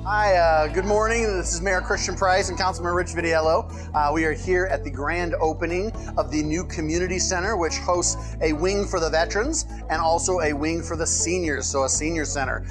Hi, good morning. This is Mayor Christian Price and Councilman Rich Vitiello. We are here at the grand opening of the new community center, which hosts a wing for the veterans and also a wing for the seniors, so a senior center,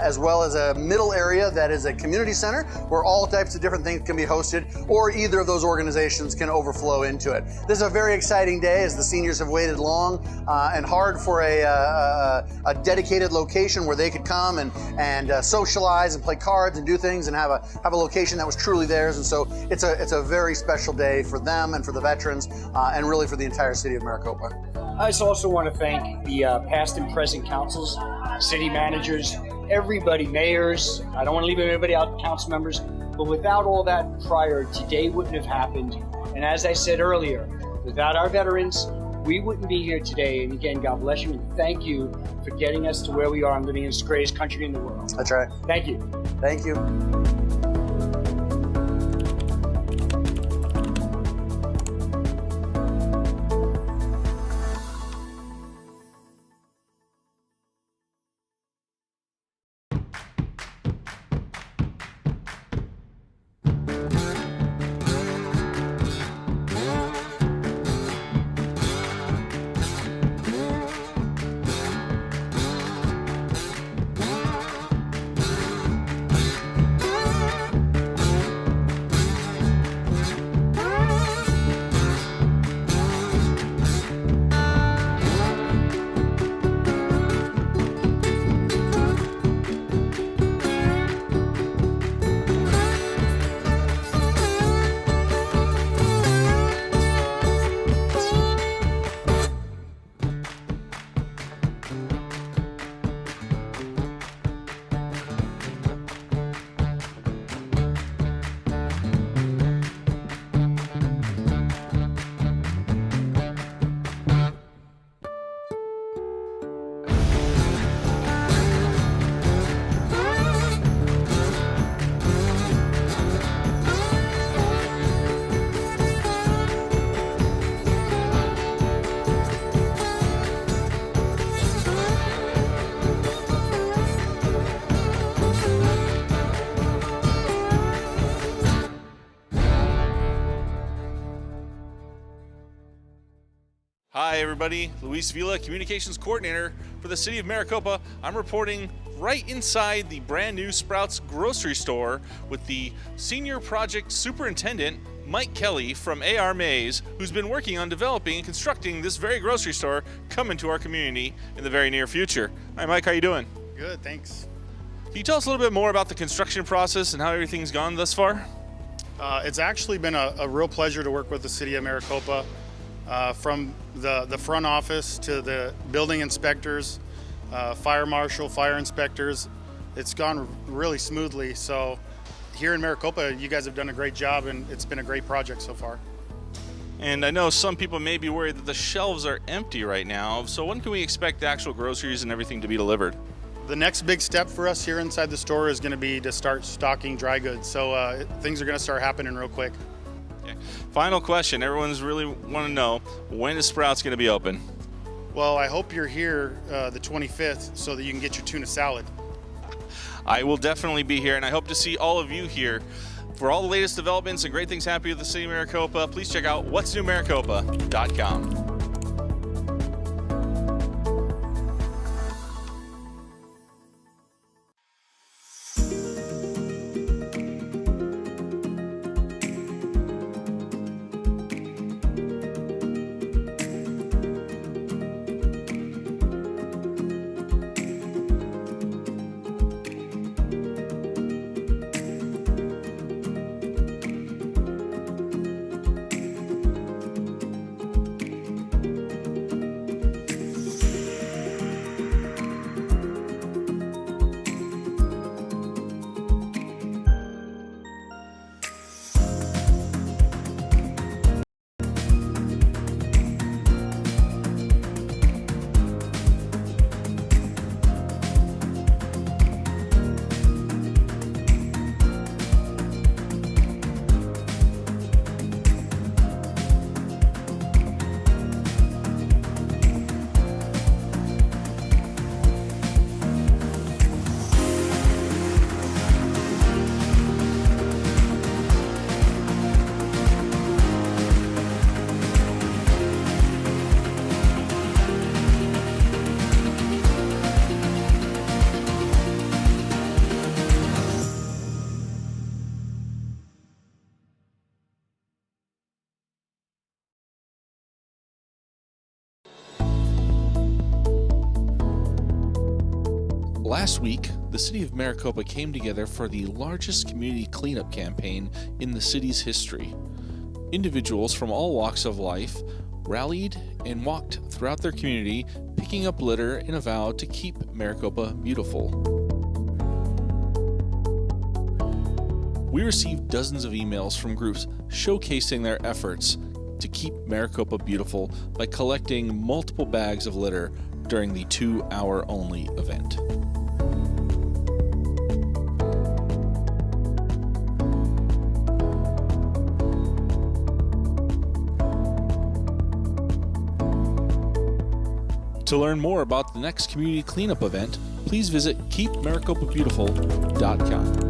as well as a middle area that is a community center where all types of different things can be hosted, or either of those organizations can overflow into it. This is a very exciting day as the seniors have waited long and hard for a dedicated location where they could come and socialize and play cards and do things and have a location that was truly theirs. And so it's a very special day for them and for the veterans and really for the entire city of Maricopa. I just also want to thank the past and present councils, city managers, everybody, mayors. I don't want to leave anybody out, council members, but without all that prior, today wouldn't have happened. And as I said earlier, without our veterans, we wouldn't be here today. And again, God bless you and thank you for getting us to where we are and living in this greatest country in the world. That's right. Thank you. Thank you. Hi everybody, Luis Vila, Communications Coordinator for the City of Maricopa. I'm reporting right inside the brand new Sprouts grocery store with the Senior Project Superintendent, Mike Kelly from AR Mays, who's been working on developing and constructing this very grocery store coming to our community in the very near future. Hi Mike, how you doing? Good, thanks. Can you tell us a little bit more about the construction process and how everything's gone thus far? It's actually been a real pleasure to work with the City of Maricopa. From the front office to the building inspectors, fire marshal, fire inspectors, it's gone really smoothly. So here in Maricopa, you guys have done a great job and it's been a great project so far. And I know some people may be worried that the shelves are empty right now. So when can we expect the actual groceries and everything to be delivered? The next big step for us here inside the store is going to be to start stocking dry goods. So things are going to start happening real quick. Okay. Final question. Everyone's really want to know, when is Sprouts going to be open? Well, I hope you're here the 25th so that you can get your tuna salad. I will definitely be here, and I hope to see all of you here. For all the latest developments and great things happening with the City of Maricopa, please check out what'snewmaricopa.com. Last week, the City of Maricopa came together for the largest community cleanup campaign in the city's history. Individuals from all walks of life rallied and walked throughout their community, picking up litter in a vow to keep Maricopa beautiful. We received dozens of emails from groups showcasing their efforts to keep Maricopa beautiful by collecting multiple bags of litter during the 2-hour-only event. To learn more about the next community cleanup event, please visit keepmaricopabeautiful.com.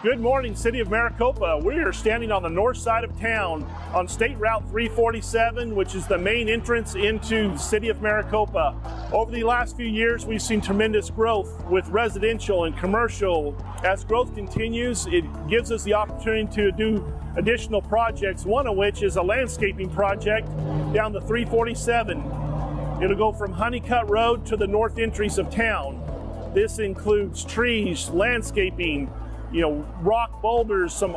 Good morning, City of Maricopa. We are standing on the north side of town on State Route 347, which is the main entrance into the City of Maricopa. Over the last few years, we've seen tremendous growth with residential and commercial. As growth continues, it gives us the opportunity to do additional projects, one of which is a landscaping project down the 347. It'll go from Honeycutt Road to the north entries of town. This includes trees, landscaping, rock boulders, some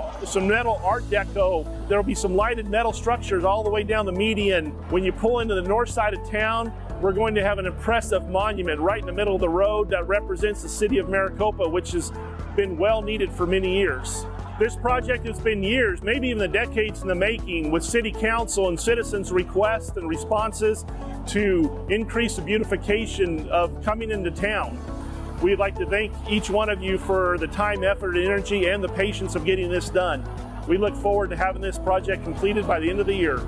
metal art deco. There'll be some lighted metal structures all the way down the median. When you pull into the north side of town, we're going to have an impressive monument right in the middle of the road that represents the City of Maricopa, which has been well needed for many years. This project has been years, maybe even decades in the making, with City Council and citizens' requests and responses to increase the beautification of coming into town. We'd like to thank each one of you for the time, effort, and energy and the patience of getting this done. We look forward to having this project completed by the end of the year.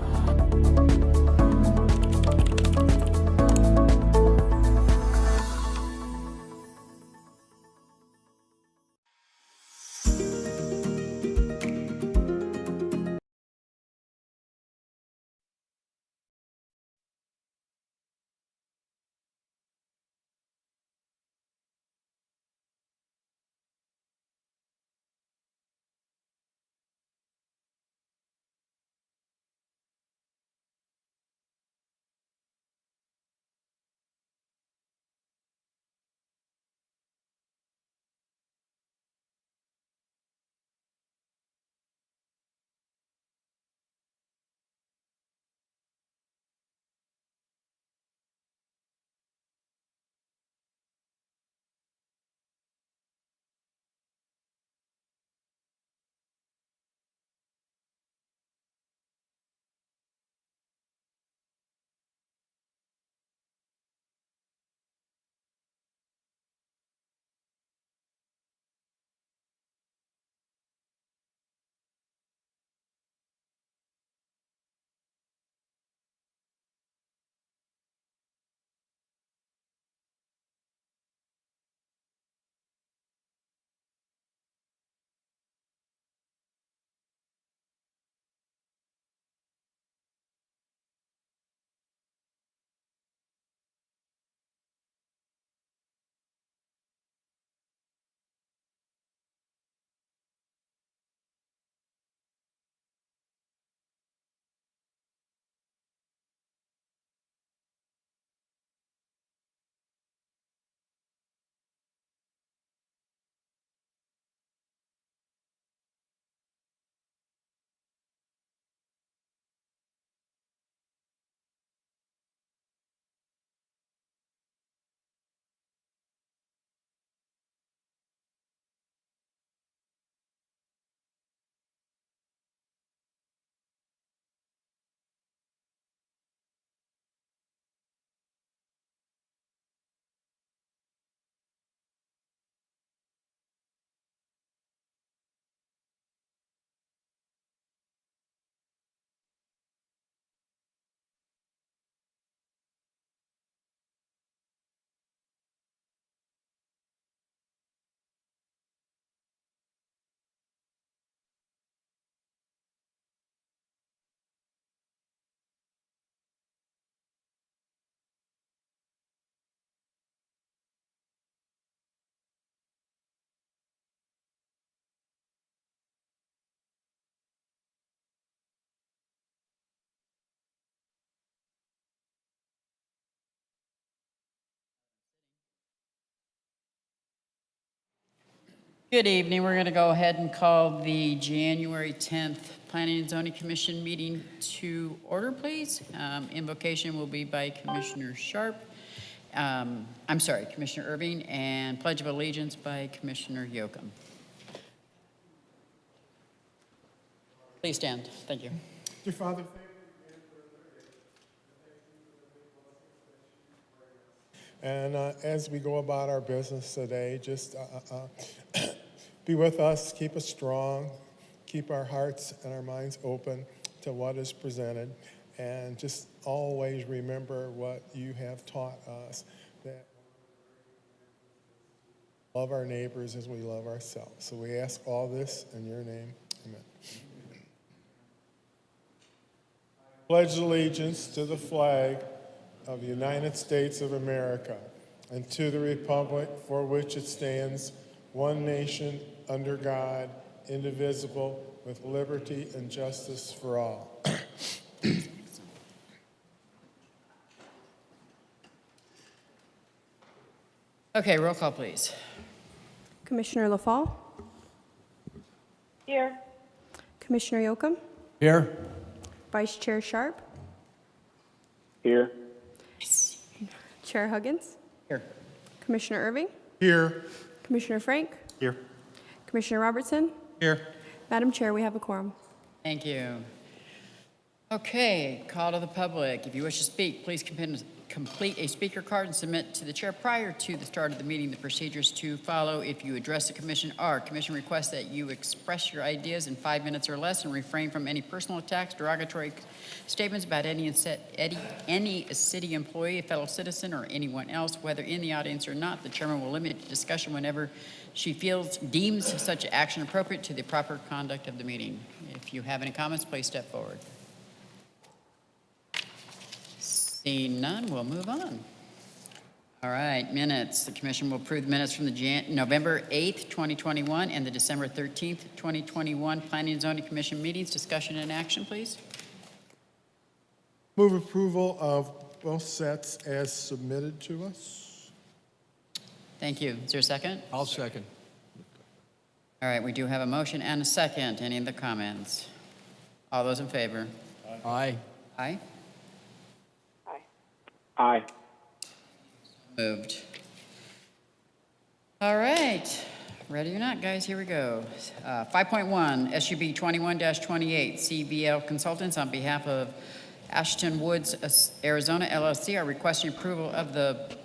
Good evening. We're going to go ahead and call the January 10th Planning and Zoning Commission meeting to order, please. Invocation will be by Commissioner Sharp. Commissioner Irving, and Pledge of Allegiance by Commissioner Yocum. Please stand. Thank you. Dear Father, and as we go about our business today, just be with us, keep us strong, keep our hearts and our minds open to what is presented, and just always remember what you have taught us, that love our neighbors as we love ourselves. So we ask all this in your name. Amen. Pledge allegiance to the flag of the United States of America and to the republic for which it stands, one nation, under God, indivisible, with liberty and justice for all. Okay, roll call, please. Commissioner LaFall? Here. Commissioner Yocum? Here. Vice Chair Sharp? Here. Chair Huggins? Here. Commissioner Irving? Here. Commissioner Frank? Here. Commissioner Robertson? Here. Madam Chair, we have a quorum. Thank you. Okay, call to the public. If you wish to speak, please complete a speaker card and submit to the chair prior to the start of the meeting. The procedures to follow if you address the commission are: commission requests that you express your ideas in 5 minutes or less and refrain from any personal attacks, derogatory statements about any city employee, a fellow citizen, or anyone else, whether in the audience or not. The chairman will limit discussion whenever she deems such action appropriate to the proper conduct of the meeting. If you have any comments, please step forward. Seeing none, we'll move on. All right, minutes. The commission will approve the minutes from the November 8th, 2021 and the December 13th, 2021 Planning and Zoning Commission meetings. Discussion and action, please. Move approval of both sets as submitted to us. Thank you. Is there a second? I'll second. All right, we do have a motion and a second. Any other comments? All those in favor? Aye. Aye. Aye. Moved. All right. Ready or not, guys, here we go. 5.1, SUB 21-28, CVL Consultants on behalf of Ashton Woods, Arizona, LLC, are requesting approval of the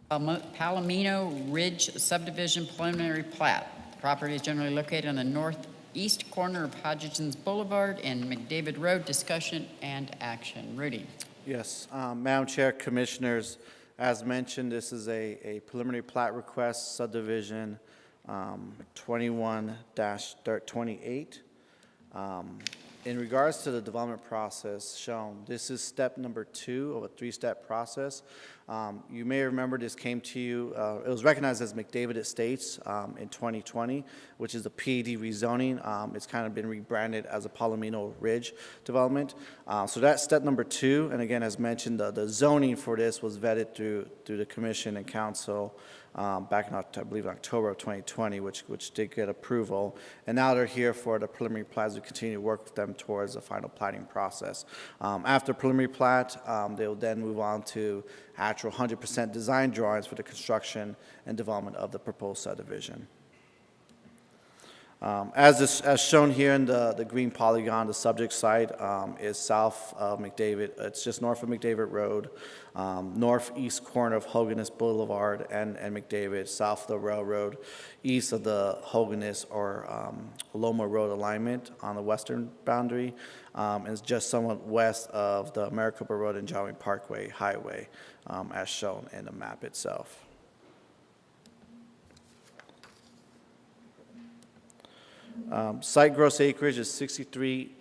Palomino Ridge Subdivision Preliminary Plat. The property is generally located on the northeast corner of Hodgins Boulevard and McDavid Road. Discussion and action. Rudy. Yes, Madam Chair, Commissioners, as mentioned, this is a preliminary plat request, subdivision 21-28. In regards to the development process shown, this is step number 2 of a 3-step process. You may remember this came to you, it was recognized as McDavid Estates in 2020, which is a PAD rezoning. It's kind of been rebranded as a Palomino Ridge development. So that's step number 2, and again, as mentioned, the zoning for this was vetted through the Commission and Council back in, I believe, October of 2020, which did get approval. And now they're here for the preliminary plats. We continue to work with them towards the final plating process. After preliminary plat, they will then move on to actual 100% design drawings for the construction and development of the proposed subdivision. As shown here in the green polygon, the subject site is south of McDavid. It's just north of McDavid Road, northeast corner of Hoganess Boulevard and McDavid, south of the railroad, east of the Hoganess or Loma Road alignment on the western boundary, and it's just somewhat west of the Maricopa Road and Johnny Parkway Highway, as shown in the map itself. Site gross acreage is 63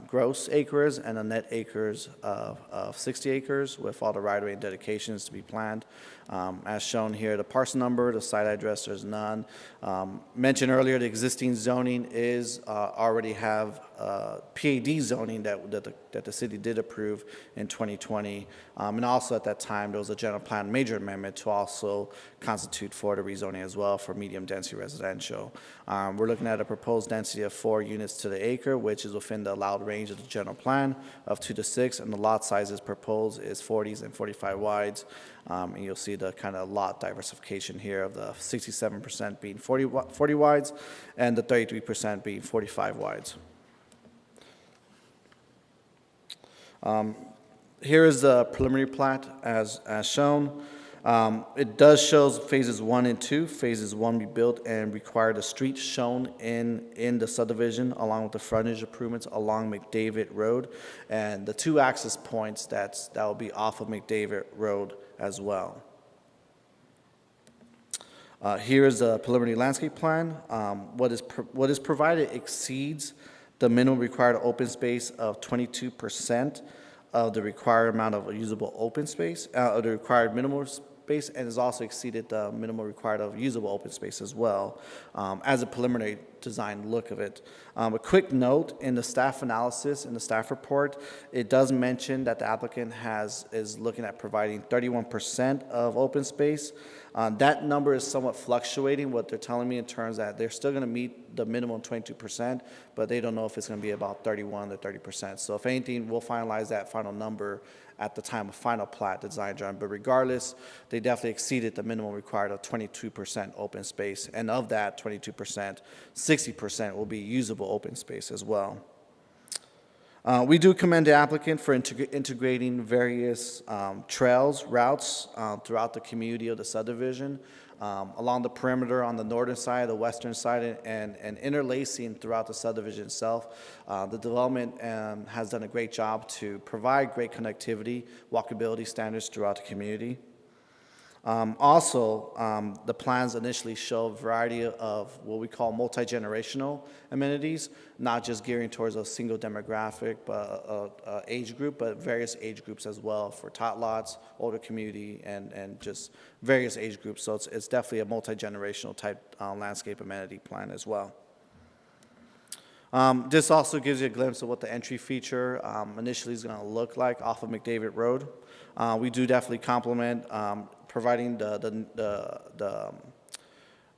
gross acres and a net acres of 60 acres with all the right-of-way and dedications to be planned. As shown here, the parcel number, the site address, there's none. Mentioned earlier, the existing zoning is already have PAD zoning that the city did approve in 2020. And also at that time, there was a general plan major amendment to also constitute for the rezoning as well for medium density residential. We're looking at a proposed density of 4 units to the acre, which is within the allowed range of the general plan of 2 to 6, and the lot sizes proposed is 40s and 45 wides. And you'll see the kind of lot diversification here of the 67% being 40 wides and the 33% being 45 wides. Here is the preliminary plat as shown. It does show phases 1 and 2. Phases 1 be built and require the streets shown in the subdivision along with the frontage improvements along McDavid Road and the 2 access points that will be off of McDavid Road as well. Here is the preliminary landscape plan. What is provided exceeds the minimum required open space of 22% of the required amount of usable open space, of the required minimal space, and has also exceeded the minimum required of usable open space as well, as a preliminary design look of it. A quick note, in the staff analysis, in the staff report, it does mention that the applicant is looking at providing 31% of open space. That number is somewhat fluctuating, what they're telling me in terms that they're still going to meet the minimum 22%, but they don't know if it's going to be about 31 to 30%. So if anything, we'll finalize that final number at the time of final plat design drawing. But regardless, they definitely exceeded the minimum required of 22% open space. And of that 22%, 60% will be usable open space as well. We do commend the applicant for integrating various trails, routes throughout the community of the subdivision, along the perimeter on the northern side, the western side, and interlacing throughout the subdivision itself. The development has done a great job to provide great connectivity, walkability standards throughout the community. Also, the plans initially show a variety of what we call multi-generational amenities, not just gearing towards a single demographic, but age group, but various age groups as well for tot lots, older community, and just various age groups. So it's definitely a multi-generational type landscape amenity plan as well. This also gives you a glimpse of what the entry feature initially is going to look like off of McDavid Road. We do definitely complement providing the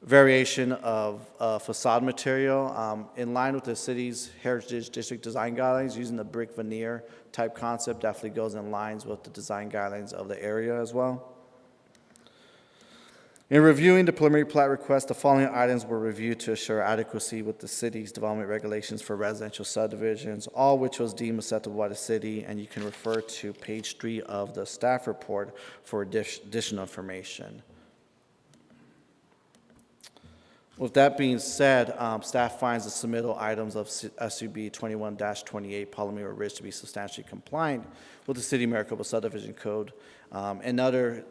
variation of facade material in line with the city's Heritage District design guidelines. Using the brick veneer type concept definitely goes in lines with the design guidelines of the area as well. In reviewing the preliminary plat request, the following items were reviewed to assure adequacy with the city's development regulations for residential subdivisions, all which was deemed acceptable by the city, and you can refer to page 3 of the staff report for additional information. With that being said, staff finds the submittal items of SUB 21-28 Palomino Ridge to be substantially compliant with the City of Maricopa Subdivision Code and other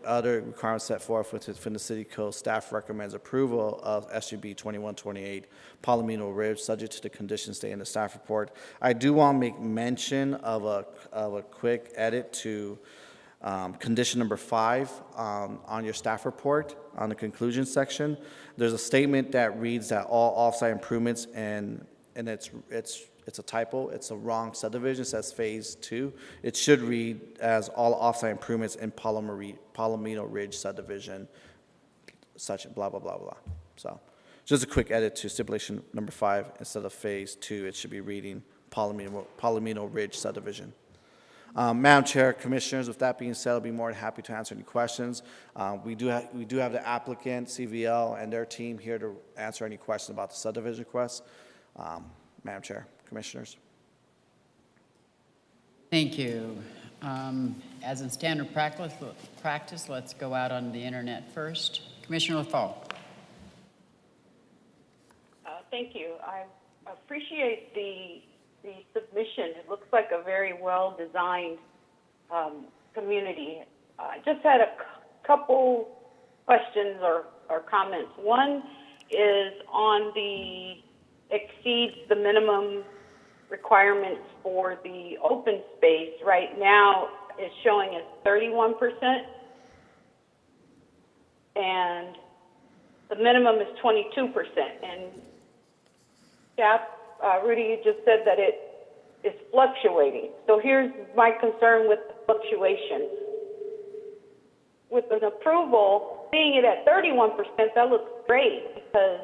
requirements set forth within the City Code. Staff recommends approval of SUB 21-28 Palomino Ridge, subject to the conditions stated in the staff report. I do want to make mention of a quick edit to condition number 5 on your staff report on the conclusion section. There's a statement that reads that all off-site improvements, and it's a typo. It's a wrong subdivision. It says phase 2. It should read as all off-site improvements in Palomino Ridge subdivision, such blah blah blah blah. So just a quick edit to stipulation number 5. Instead of phase 2, it should be reading Palomino Ridge subdivision. Madam Chair, Commissioners, with that being said, I'll be more than happy to answer any questions. We do have the applicant, CVL, and their team here to answer any questions about the subdivision request. Madam Chair, Commissioners. Thank you. As in standard practice, let's go out on the internet first. Commissioner LaFalle. Thank you. I appreciate the submission. It looks like a very well-designed community. I just had a couple questions or comments. One is on the exceeds the minimum requirements for the open space. Right now it's showing as 31%, and the minimum is 22%. And staff Rudy, you just said that it is fluctuating. So here's my concern with the fluctuation. With an approval, seeing it at 31%, that looks great because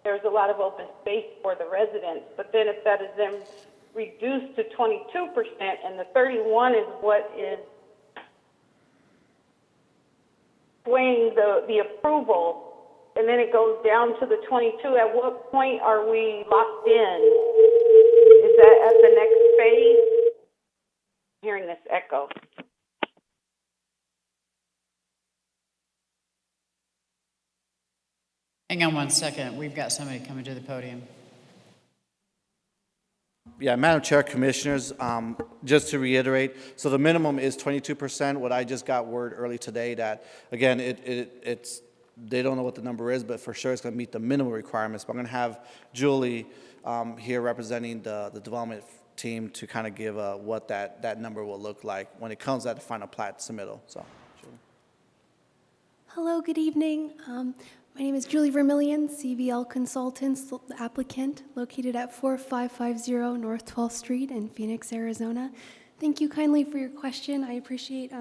there's a lot of open space for the residents. But then if that is then reduced to 22% and the 31 is what is swaying the approval, and then it goes down to the 22, at what point are we locked in? Is that at the next phase? I'm hearing this echo. Hang on one second. We've got somebody coming to the podium. Yeah, Madam Chair, Commissioners, just to reiterate, so the minimum is 22%. What I just got word early today that, again, it's they don't know what the number is, but for sure it's going to meet the minimum requirements. But I'm going to have Julie here representing the development team to kind of give what that number will look like when it comes at the final plat submittal. So, Julie. Hello, good evening. My name is Julie Vermillion, CVL Consultants, the applicant, located at 4550 North 12th Street in Phoenix, Arizona. Thank you kindly for your question. I appreciate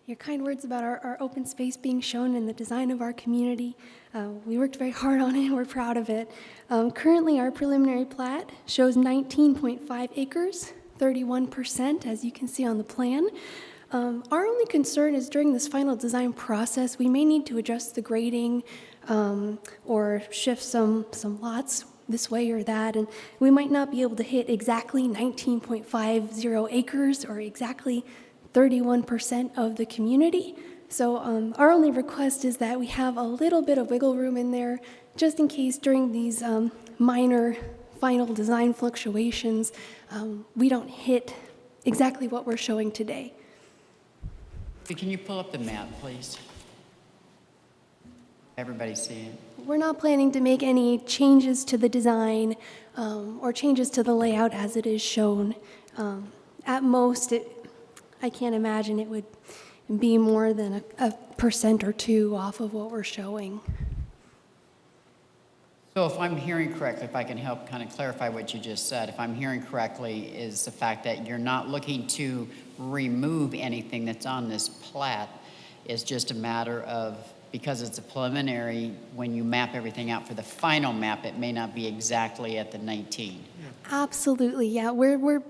your kind words about our open space being shown in the design of our community. We worked very hard on it, and we're proud of it. Currently, our preliminary plat shows 19.5 acres, 31%, as you can see on the plan. Our only concern is during this final design process, we may need to adjust the grading or shift some lots this way or that, and we might not be able to hit exactly 19.50 acres or exactly 31% of the community. So our only request is that we have a little bit of wiggle room in there just in case during these minor final design fluctuations we don't hit exactly what we're showing today. Can you pull up the map, please? Everybody see it? We're not planning to make any changes to the design or changes to the layout as it is shown. At most, I can't imagine it would be more than a % or two off of what we're showing. So if I'm hearing correctly, if I can help kind of clarify what you just said, if I'm hearing correctly, is the fact that you're not looking to remove anything that's on this plat, is just a matter of, because it's a preliminary, when you map everything out for the final map, it may not be exactly at the 19. Absolutely, yeah. We're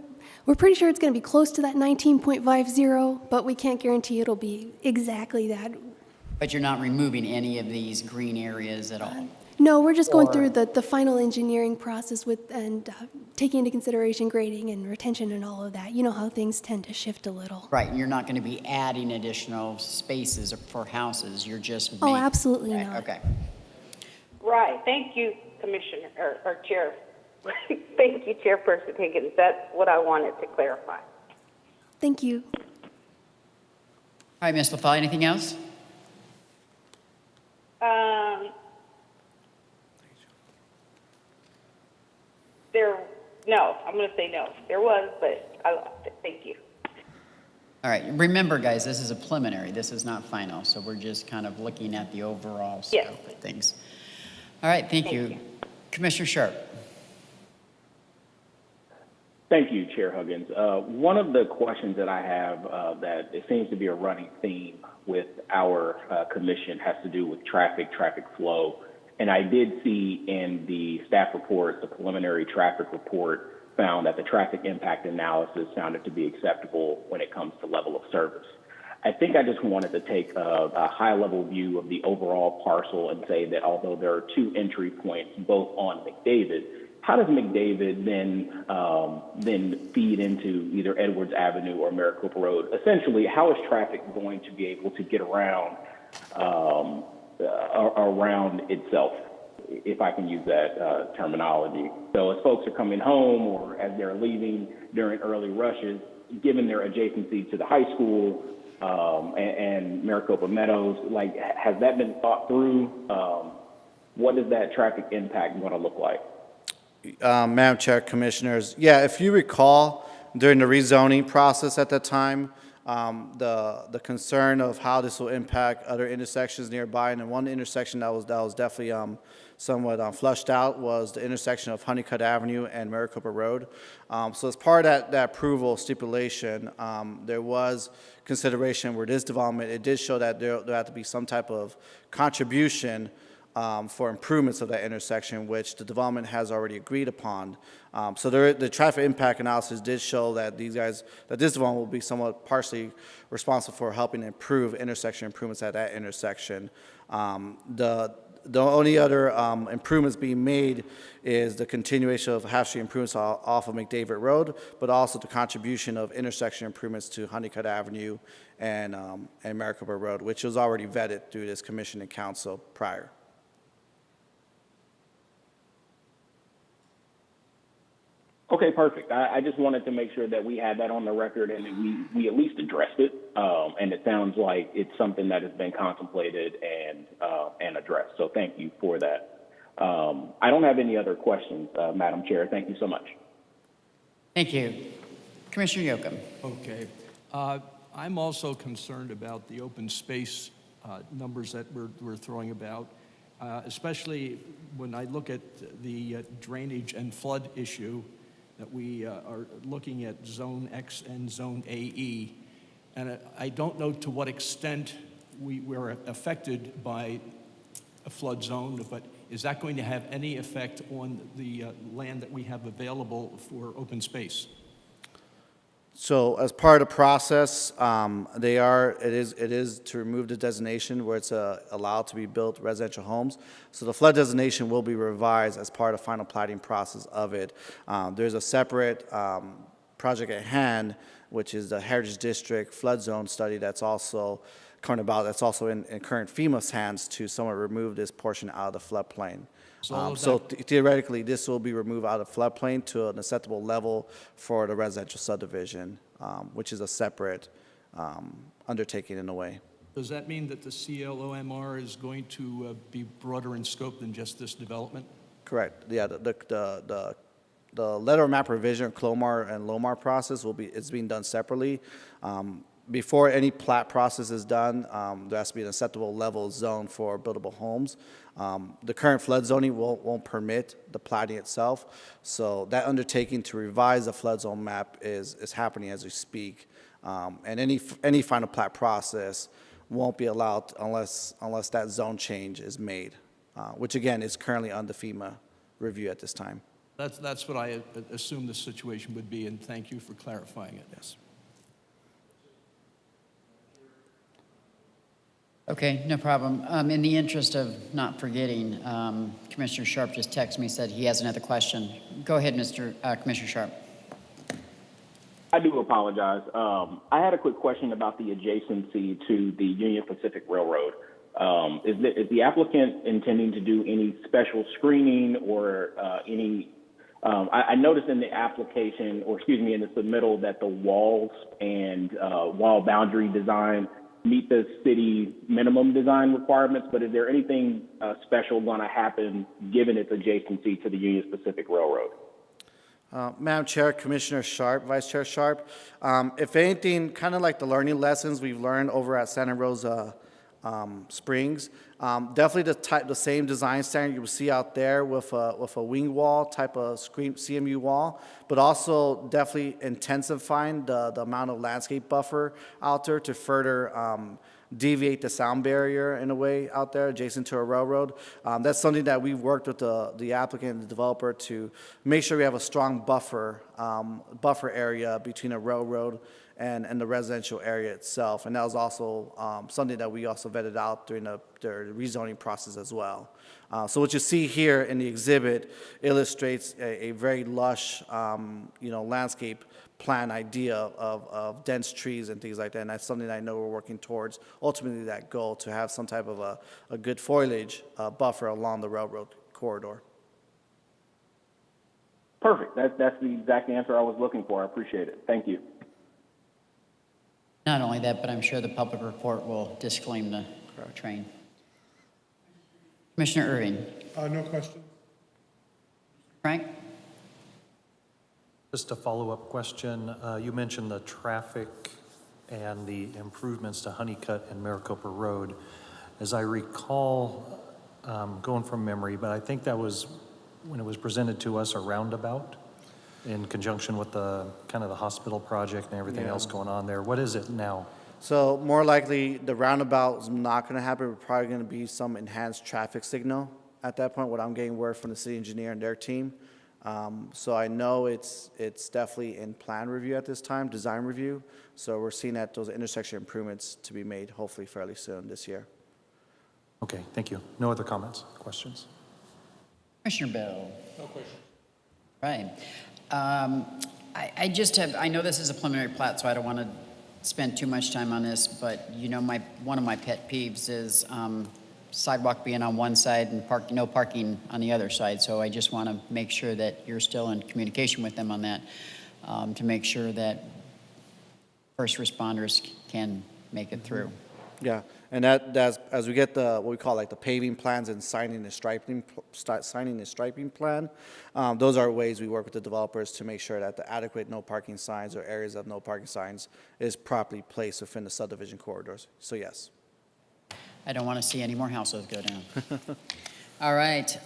pretty sure it's going to be close to that 19.50, but we can't guarantee it'll be exactly that. But you're not removing any of these green areas at all? No, we're just going through the final engineering process and taking into consideration grading and retention and all of that. You know how things tend to shift a little. Right, you're not going to be adding additional spaces for houses, you're just Oh, absolutely right, not. okay. Right. Thank you, Commissioner, or Chair. Thank you, Chairperson Higgins. That's what I wanted to clarify. Thank you. All right, Ms. LaFalle, anything else? No, I'm going to say no. There was, but I lost it. Thank you. All right, remember, guys, this is a preliminary. This is not final, so we're just kind of looking at the overall scope of things. All right, thank you. Commissioner Sharp. Thank you, Chair Huggins. One of the questions that I have that it seems to be a running theme with our commission has to do with traffic flow. And I did see in the staff report, the preliminary traffic report found that the traffic impact analysis sounded to be acceptable when it comes to level of service. I think I just wanted to take a high-level view of the overall parcel and say that although there are two entry points, both on McDavid, how does McDavid then feed into either Edwards Avenue or Maricopa Road? Essentially, how is traffic going to be able to get around itself, if I can use that terminology? So as folks are coming home or as they're leaving during early rushes, given their adjacency to the high school and Maricopa Meadows, like, has that been thought through? What does that traffic impact going to look like? Madam Chair, Commissioners, yeah, if you recall, during the rezoning process at that time, the concern of how this will impact other intersections nearby. And then one intersection that was definitely somewhat flushed out was the intersection of Honeycutt Avenue and Maricopa Road. So as part of that approval stipulation, there was consideration where this development, it did show that there had to be some type of contribution for improvements of that intersection, which the development has already agreed upon. So the traffic impact analysis did show that this development will be somewhat partially responsible for helping improve intersection improvements at that intersection. The only other improvements being made is the continuation of Half Street improvements off of McDavid Road, but also the contribution of intersection improvements to Honeycutt Avenue and Maricopa Road, which was already vetted through this commission and council prior. Okay, perfect. I just wanted to make sure that we had that on the record and that we at least addressed it. And it sounds like it's something that has been contemplated and addressed. So thank you for that. I don't have any other questions, Madam Chair. Thank you so much. Thank you. Commissioner Yocum. Okay. I'm also concerned about the open space numbers that we're throwing about, especially when I look at the drainage and flood issue that we are looking at Zone X and Zone AE. And I don't know to what extent we're affected by a flood zone, but is that going to have any effect on the land that we have available for open space? So as part of the process, it is to remove the designation where it's allowed to be built residential homes. So the flood designation will be revised as part of final plating process of it. There's a separate project at hand, which is the Heritage District flood zone study that's also coming about, that's also in current FEMA's hands to somewhat remove this portion out of the floodplain. So theoretically, this will be removed out of floodplain to an acceptable level for the residential subdivision, which is a separate undertaking in a way. Does that mean that the CLOMR is going to be broader in scope than just this development? Correct. Yeah, the letter of map revision, CLOMR and LOMAR process it's being done separately. Before any plat process is done, there has to be an acceptable level zone for buildable homes. The current flood zoning won't permit the platting itself, so that undertaking to revise the flood zone map is happening as we speak. And any final plat process won't be allowed unless that zone change is made, which again is currently under FEMA review at this time. That's what I assumed the situation would be, and thank you for clarifying it. Yes. Okay, no problem. In the interest of not forgetting, Commissioner Sharp just texted me, said he has another question. Go ahead, Commissioner Sharp. I do apologize. I had a quick question about the adjacency to the Union Pacific Railroad. Is the applicant intending to do any special screening or any? I noticed in the application, or excuse me, in the submittal, that the walls and wall boundary design meet the city minimum design requirements, but is there anything special going to happen given its adjacency to the Union Pacific Railroad? Madam Chair, Commissioner Sharp, Vice Chair Sharp, if anything, kind of like the learning lessons we've learned over at Santa Rosa Springs, definitely the same design standard you will see out there with a wing wall type of CMU wall, but also definitely intensifying the amount of landscape buffer out there to further deviate the sound barrier in a way out there adjacent to a railroad. That's something that we've worked with the applicant and the developer to make sure we have a strong buffer area between a railroad and the residential area itself. And that was also something that we also vetted out during the rezoning process as well. So what you see here in the exhibit illustrates a very lush, landscape plan idea of dense trees and things like that. And that's something that I know we're working towards, ultimately that goal to have some type of a good foliage buffer along the railroad corridor. Perfect. That's the exact answer I was looking for. I appreciate it. Thank you. Not only that, but I'm sure the public report will disclaim the train. Commissioner Irving. No question. Frank? Just a follow-up question. You mentioned the traffic and the improvements to Honeycutt and Maricopa Road. As I recall, going from memory, but I think that was when it was presented to us, a roundabout in conjunction with the kind of the hospital project and everything else going on there. What is it now? So more likely, the roundabout is not going to happen. We're probably going to be some enhanced traffic signal at that point, what I'm getting word from the city engineer and their team. So I know it's definitely in plan review at this time, design review. So we're seeing that those intersection improvements to be made hopefully fairly soon this year. Okay, thank you. No other comments, questions? Commissioner Bill. No question. Right. I just have, I know this is a preliminary plat, so I don't want to spend too much time on this, but you know, one of my pet peeves is sidewalk being on one side and no parking on the other side. So I just want to make sure that you're still in communication with them on that, to make sure that first responders can make it through. Yeah, and that's as we get the what we call like the paving plans and signing the striping plan. Those are ways we work with the developers to make sure that the adequate no parking signs or areas of no parking signs is properly placed within the subdivision corridors. So yes. I don't want to see any more houses go down. All right,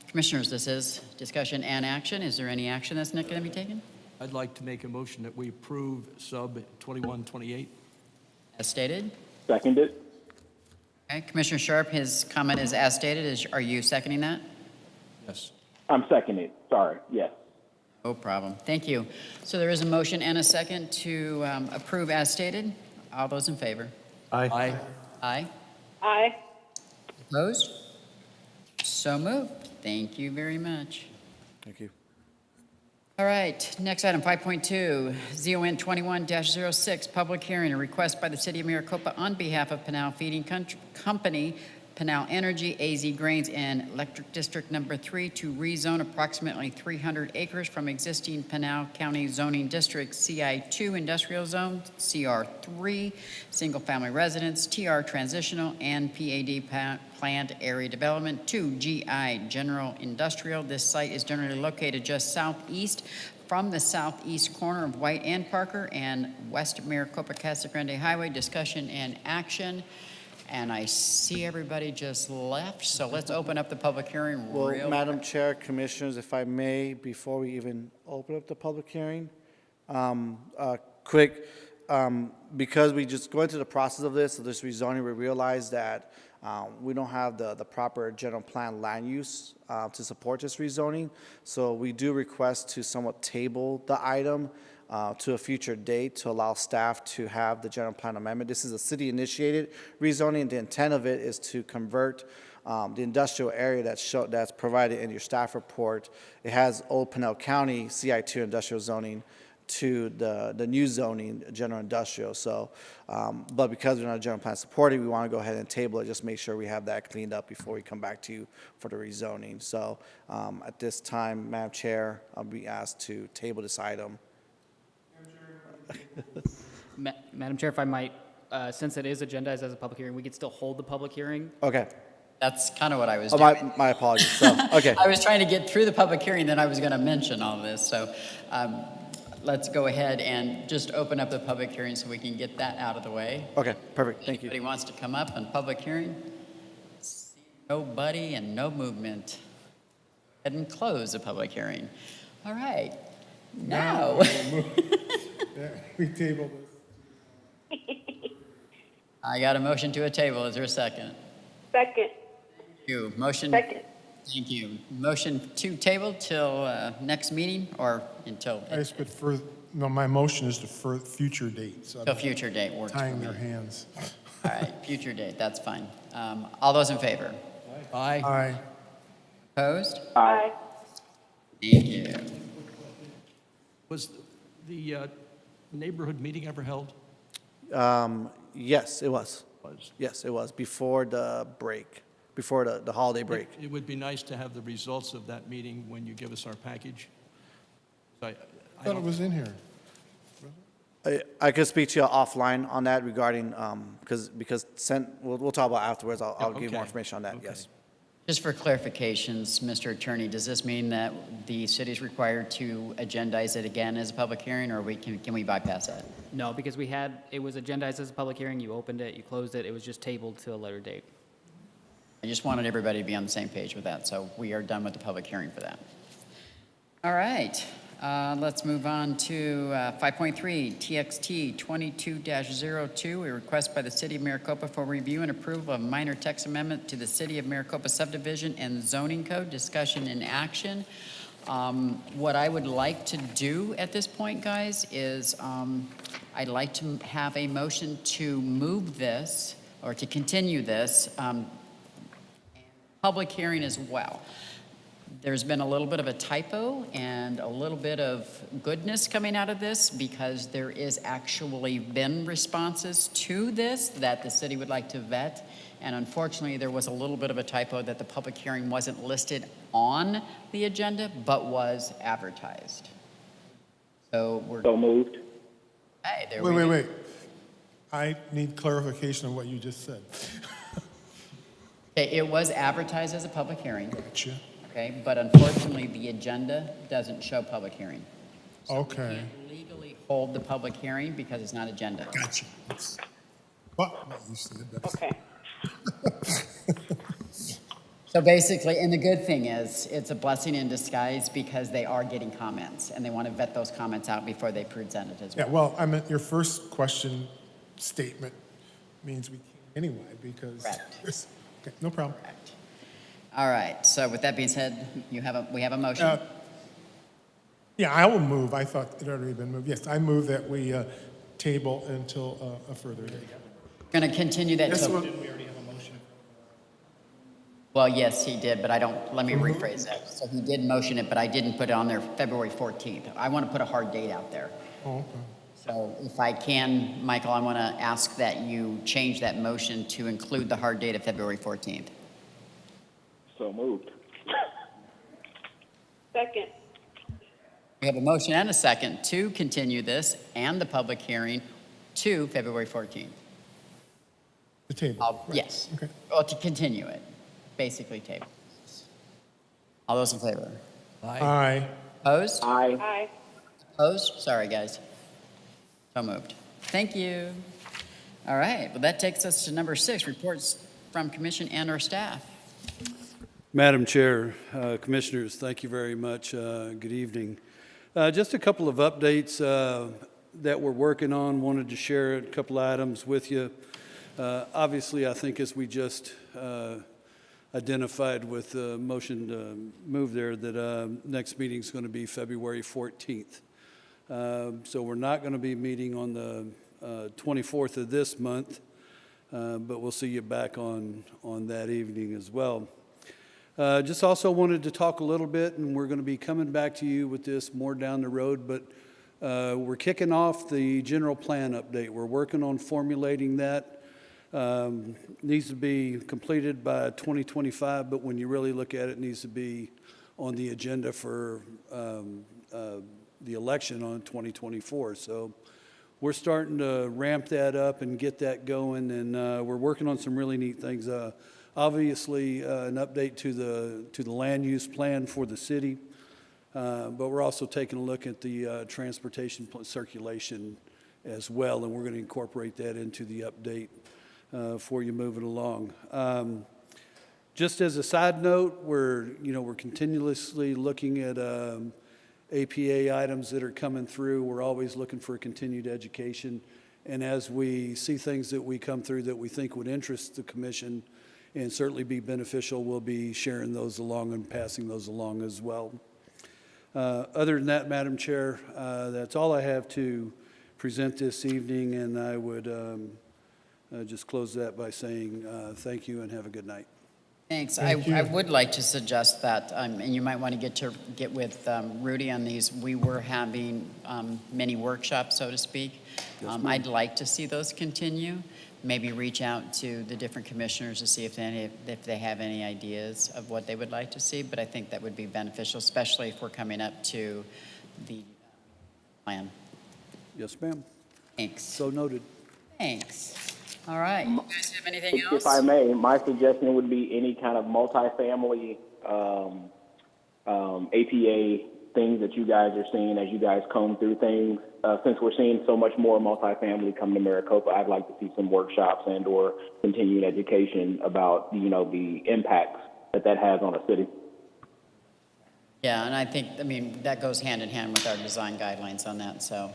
commissioners, this is discussion and action. Is there any action that's not going to be taken? I'd like to make a motion that we approve sub 2128. As stated. Seconded. Okay, Commissioner Sharp, his comment is as stated. Are you seconding that? Yes. I'm seconded. Sorry. Yes. No problem. Thank you. So there is a motion and a second to approve as stated. All those in favor? Aye. Aye. Aye. Aye. Opposed? So moved. Thank you very much. Thank you. All right, next item, 5.2, ZON 21-06, public hearing, a request by the City of Maricopa on behalf of Pinal Feeding Company, Pinal Energy, AZ Grains, and Electric District Number 3 to rezone approximately 300 acres from existing Pinal County zoning district CI2 industrial zone, CR3 single-family residence, TR transitional, and PAD planned area development to GI general industrial. This site is generally located just southeast from the southeast corner of White and Parker and West Maricopa Casa Grande Highway. Discussion and action. And I see everybody just left, so let's open up the public hearing Well, Madam Chair, Commissioners, if I may, before we even open up the public hearing, because we just go into the process of this rezoning, we realize that we don't have the proper general plan land use to support this rezoning. So we do request to somewhat table the item to a future date to allow staff to have the general plan amendment. This is a city-initiated rezoning. The intent of it is to convert the industrial area that's provided in your staff report. It has Old Pinal County CI2 industrial zoning to the new zoning, general industrial. So, but because we're not general plan supported, we want to go ahead and table it, just make sure we have that cleaned up before we come back to you for the rezoning. So at this time, Madam Chair, I'll be asked to table this item. Madam Chair, if I might, since it is agendized as a public hearing, we could still hold the public hearing. Okay. That's kind of what I was doing. My apologies. So, okay. I was trying to get through the public hearing, then I was going to mention all this. So let's go ahead and just open up the public hearing so we can get that out of the way. Okay, perfect. Thank you. Anybody wants to come up on public hearing? Nobody and no movement. Go ahead and close the public hearing. All right. Now. Yeah, we tabled this. I got a motion to a table. Is there a second? Second. Thank you. Motion. Second. Thank you. Motion to table till next meeting or until? I just put no, my motion is to future date. So Till future date works for tying me. their hands. All right, future date, that's fine. All those in favor? Aye. Aye. Opposed? Aye. Thank you. Was the neighborhood meeting ever held? Yes, it was. Yes, it was before the break, before the holiday break. It would be nice to have the results of that meeting when you give us our package. I thought it was in here. I could speak to you offline on that regarding, because we'll talk about it afterwards. I'll give you more information on that, Okay. yes. Just for clarifications, Mr. Attorney, does this mean that the city is required to agendize it again as a public hearing, or can we bypass that? No, because it was agendized as a public hearing, you opened it, you closed it, it was just tabled to a later date. I just wanted everybody to be on the same page with that, so we are done with the public hearing for that. All right, let's move on to 5.3, TXT 22-02, a request by the City of Maricopa for review and approval of minor text amendment to the City of Maricopa subdivision and zoning code, discussion and action. What I would like to do at this point, guys, is I'd like to have a motion to move this, or to continue this, public hearing as well. There's been a little bit of a typo and a little bit of goodness coming out of this, because there is actually been responses to this that the city would like to vet. And unfortunately, there was a little bit of a typo that the public hearing wasn't listed on the agenda, but was advertised. So we're So moved. Hey, there Wait. I need clarification on what you just said. Okay, it was advertised as a public hearing. Gotcha. Okay, but unfortunately, the agenda doesn't show public hearing. So Okay. we can't legally hold the public hearing because it's not agenda. Gotcha. What you said, that's Okay. So basically, and the good thing is, it's a blessing in disguise, because they are getting comments, and they want to vet those comments out before they present it as well. Yeah, well, I meant your first question statement means we can't anyway, because. Correct. Okay, no problem. Correct. All right, so with that being said, we have a motion. Yeah, I will move. I thought it had already been moved. Yes, I move that we table until a further date. Going to continue that. Yes, till- didn't we already have a motion? Well, yes, he did, but let me rephrase that. So he did motion it, but I didn't put it on there February 14th. I want to put a hard date out there. Oh, okay. So if I can, Michael, I want to ask that you change that motion to include the hard date of February 14th. So moved. Second. We have a motion and a second to continue this and the public hearing to February 14th. The table. Right. Yes. Okay. Well, to continue it, basically table. All those in favor? Aye. Opposed? Aye. Aye. Opposed? Sorry, guys. So moved. Thank you. All right, well, that takes us to number 6, reports from commission and our staff. Madam Chair, Commissioners, thank you very much. Good evening. Just a couple of updates that we're working on. Wanted to share a couple items with you. Obviously, I think as we just identified with the motion to move there, that next meeting is going to be February 14th. So we're not going to be meeting on the 24th of this month, but we'll see you back on that evening as well. Just also wanted to talk a little bit, and we're going to be coming back to you with this more down the road, but we're kicking off the general plan update. We're working on formulating that. Needs to be completed by 2025, but when you really look at it, it needs to be on the agenda for the election on 2024. So we're starting to ramp that up and get that going, and we're working on some really neat things. Obviously, an update to the land use plan for the city, but we're also taking a look at the transportation circulation as well, and we're going to incorporate that into the update for you moving along. Just as a side note, we're continuously looking at APA items that are coming through. We're always looking for continued education, and as we see things that we come through that we think would interest the commission and certainly be beneficial, we'll be sharing those along and passing those along as well. Other than that, Madam Chair, that's all I have to present this evening, and I would just close that by saying thank you and have a good night. Thanks. I would like to suggest that, and you might want to get with Rudy on these. We were having mini workshops, so to speak. I'd like to see those continue. Maybe reach out to the different commissioners to see if they have any ideas of what they would like to see. But I think that would be beneficial, especially if we're coming up to the plan. Yes, ma'am. Thanks. So noted. Thanks. All right. You guys have anything else? If I may, my suggestion would be any kind of multifamily APA things that you guys are seeing as you guys comb through things. Since we're seeing so much more multifamily come to Maricopa, I'd like to see some workshops and or continuing education about, the impacts that has on a city. Yeah, and I mean, that goes hand in hand with our design guidelines on that. So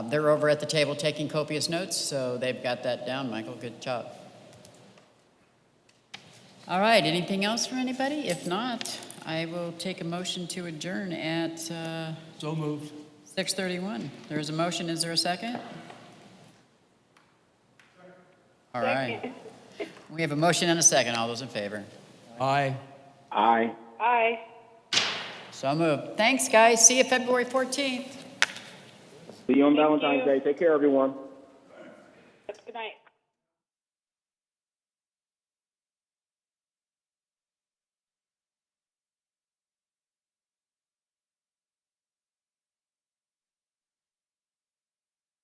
they're over at the table taking copious notes, so they've got that down, Michael. Good job. All right, anything else from anybody? If not, I will take a motion to adjourn at So moved. 6:31. There's a motion. Is there a second? All right. We have a motion and a second. All those in favor? Aye. Aye. Aye. So moved. Thanks, guys. See you February 14th. See you on Valentine's Day. Take care, everyone. Good night.